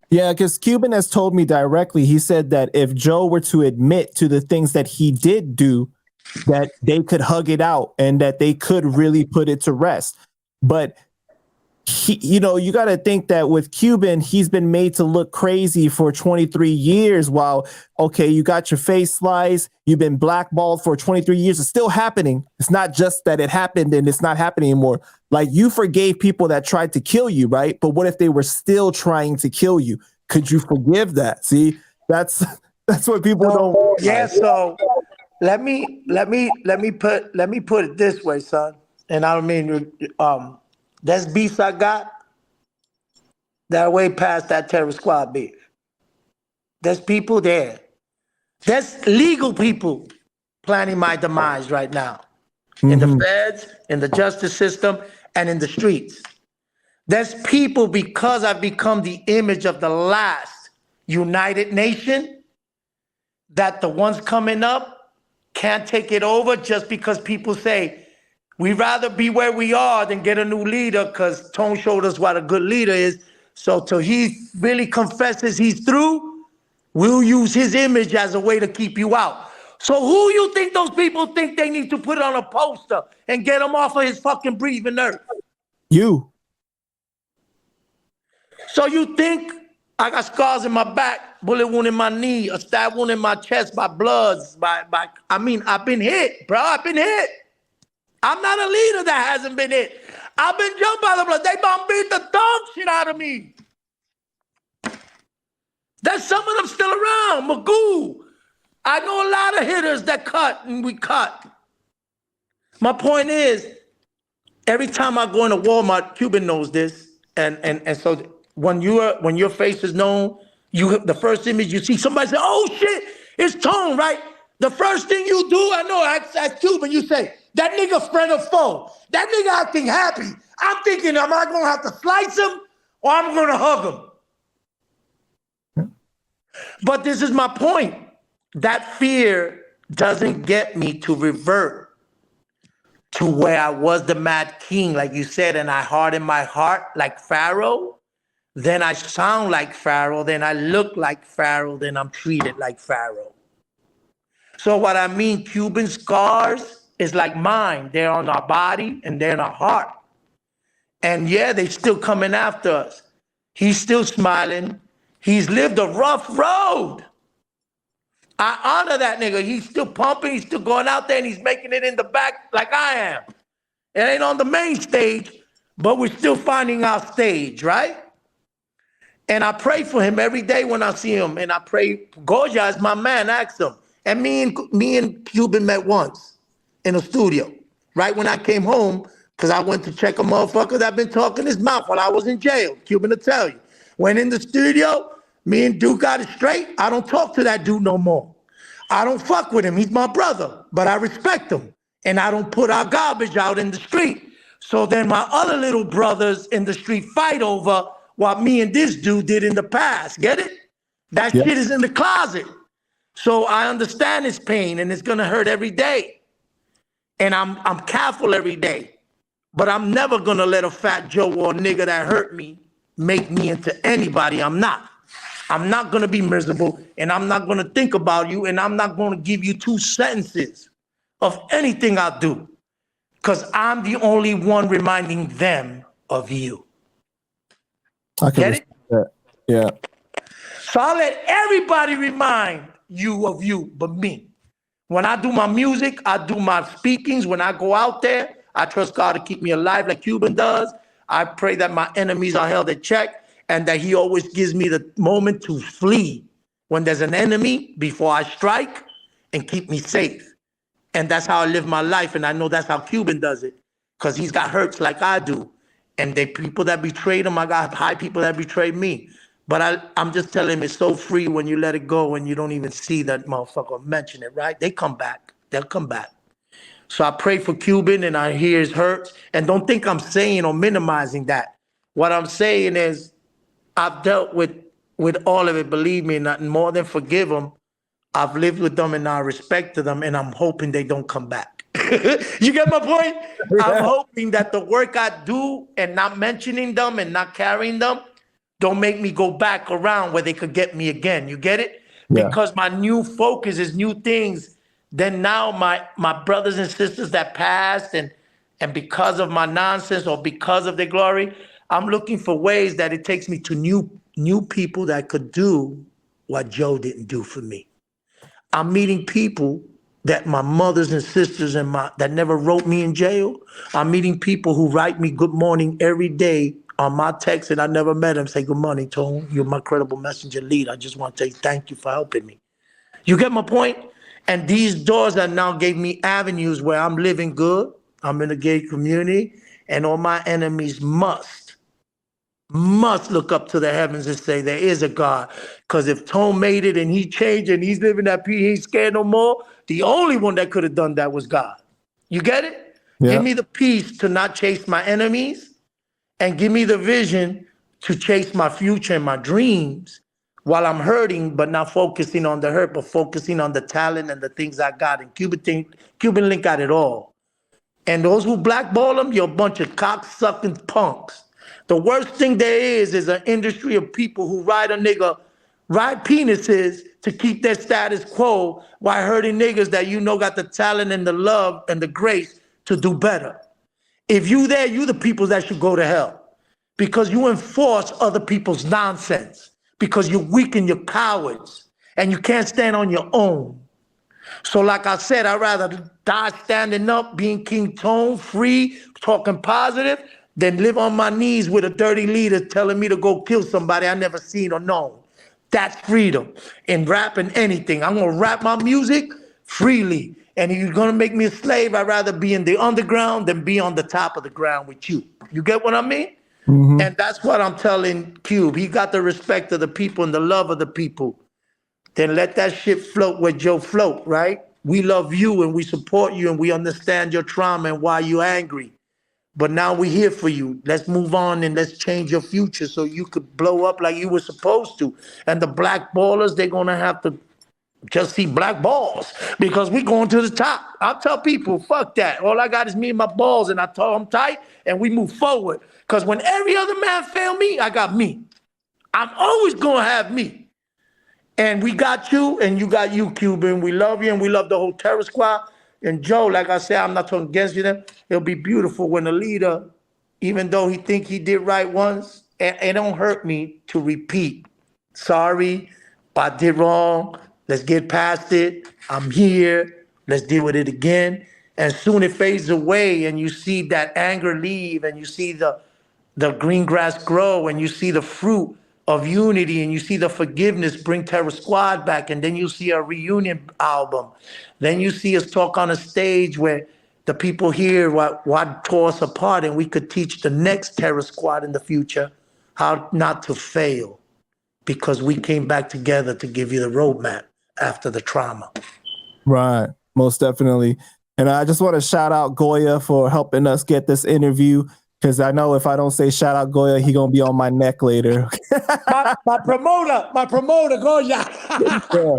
Yeah, because Cuban has told me directly, he said that if Joe were to admit to the things that he did do, that they could hug it out and that they could really put it to rest. But you got to think that with Cuban, he's been made to look crazy for 23 years. While, okay, you got your face sliced, you've been blackballed for 23 years. It's still happening. It's not just that it happened and it's not happening anymore. Like, you forgave people that tried to kill you, right? But what if they were still trying to kill you? Could you forgive that? See, that's what people don't. Yeah. So let me put it this way, son. And I don't mean that's beefs I got that are way past that terror squad beef. There's people there. There's legal people planning my demise right now. In the feds, in the justice system, and in the streets. There's people, because I've become the image of the last United Nation, that the ones coming up can't take it over just because people say, we'd rather be where we are than get a new leader, because Tone showed us what a good leader is. So till he really confesses he's through, we'll use his image as a way to keep you out. So who you think those people think they need to put on a poster and get him off of his fucking breathing earth? You. So you think I got scars in my back, bullet wound in my knee, a stab wound in my chest by bloods, I've been hit, bro. I've been hit. I'm not a leader that hasn't been hit. I've been jumped by the blood. They beat the dog shit out of me. There's some of them still around. Magoo. I know a lot of hitters that cut and we cut. My point is, every time I go into Walmart, Cuban knows this, and so when your face is known, the first image you see, somebody say, "Oh shit, it's Tone," right? The first thing you do, I know, as Cuban, you say, "That nigga friend or foe? That nigga acting happy." I'm thinking, am I gonna have to slice him or I'm gonna hug him? But this is my point. That fear doesn't get me to revert to where I was the Mad King, like you said, and I harden my heart like Pharaoh. Then I sound like Pharaoh. Then I look like Pharaoh. Then I'm treated like Pharaoh. So what I mean, Cuban scars is like mine. They're on our body and they're in our heart. And yeah, they still coming after us. He's still smiling. He's lived a rough road. I honor that nigga. He's still pumping. He's still going out there and he's making it in the back like I am. It ain't on the main stage, but we're still finding our stage, right? And I pray for him every day when I see him. And I pray, Goja is my man, ask him. And me and Cuban met once in a studio, right when I came home, because I went to check a motherfucker that been talking his mouth while I was in jail. Cuban will tell you. Went in the studio, me and Duke got it straight. I don't talk to that dude no more. I don't fuck with him. He's my brother, but I respect him. And I don't put our garbage out in the street. So then my other little brothers in the street fight over what me and this dude did in the past. Get it? That shit is in the closet. So I understand his pain and it's gonna hurt every day. And I'm careful every day. But I'm never gonna let a fat Joe or a nigga that hurt me make me into anybody I'm not. I'm not gonna be miserable and I'm not gonna think about you and I'm not gonna give you 2 sentences of anything I do. Because I'm the only one reminding them of you. I can Get it? that. Yeah. So I'll let everybody remind you of you but me. When I do my music, I do my speakings. When I go out there, I trust God to keep me alive like Cuban does. I pray that my enemies are held in check and that he always gives me the moment to flee when there's an enemy before I strike and keep me safe. And that's how I live my life. And I know that's how Cuban does it because he's got hurts like I do. And the people that betrayed him, I got high people that betrayed me. But I'm just telling him it's so free when you let it go and you don't even see that motherfucker mention it, right? They come back. They'll come back. So I pray for Cuban and I hear his hurts. And don't think I'm saying or minimizing that. What I'm saying is I've dealt with all of it, believe me, nothing more than forgive them. I've lived with them and I respect them and I'm hoping they don't come back. You get my point? I'm hoping that the work I do and not mentioning them and not carrying them don't make me go back around where they could get me again. You get it? Yeah. Because my new focus is new things. Then now my brothers and sisters that passed and because of my nonsense or because of their glory, I'm looking for ways that it takes me to new people that could do what Joe didn't do for me. I'm meeting people that my mothers and sisters and my that never wrote me in jail. I'm meeting people who write me good morning every day on my text, and I never met them. Say good morning, Tone. You're my credible messenger lead. I just want to say thank you for helping me. You get my point? And these doors that now gave me avenues where I'm living good. I'm in a gay community, and all my enemies must look up to the heavens and say there is a God. Because if Tone made it and he changed and he's living that peace, he ain't scared no more. The only one that could have done that was God. You get it? Yeah. Give me the peace to not chase my enemies and give me the vision to chase my future and my dreams while I'm hurting, but not focusing on the hurt, but focusing on the talent and the things I got. And Cuban Link got it all. And those who blackball them, you're a bunch of cock-sucking punks. The worst thing there is an industry of people who ride penises to keep their status quo while hurting niggas that you know got the talent and the love and the grace to do better. If you there, you the people that should go to hell because you enforce other people's nonsense because you're weak and you're cowards and you can't stand on your own. So like I said, I'd rather die standing up, being King Tone, free, talking positive, than live on my knees with a dirty leader telling me to go kill somebody I never seen or known. That's freedom. In rap and anything, I'm going to rap my music freely. And if you're going to make me a slave, I'd rather be in the underground than be on the top of the ground with you. You get what I mean? Mm-hmm. And that's what I'm telling Cube. He got the respect of the people and the love of the people. Then let that shit float where Joe float, right? We love you and we support you and we understand your trauma and why you're angry. But now we're here for you. Let's move on and let's change your future so you could blow up like you were supposed to. And the black ballers, they're going to have to just see black balls because we're going to the top. I tell people, fuck that. All I got is me and my balls, and I tell them tight and we move forward. Because when every other man failed me, I got me. I'm always going to have me. And we got you, and you got you, Cuban. We love you, and we love the whole terror squad. And Joe, like I said, I'm not talking against you. Them. It'll be beautiful when a leader, even though he think he did right once, it don't hurt me to repeat. Sorry, I did wrong. Let's get past it. I'm here. Let's deal with it again. And soon it fades away, and you see that anger leave, and you see the green grass grow, and you see the fruit of unity, and you see the forgiveness bring Terror Squad back, and then you see a reunion album. Then you see us talk on a stage where the people hear what tore us apart, and we could teach the next Terror Squad in the future how not to fail, because we came back together to give you the roadmap after the trauma. Right, most definitely. And I just want to shout out Goya for helping us get this interview. Because I know if I don't say shout out Goya, he gonna be on my neck later. my promoter, Goya. Yeah.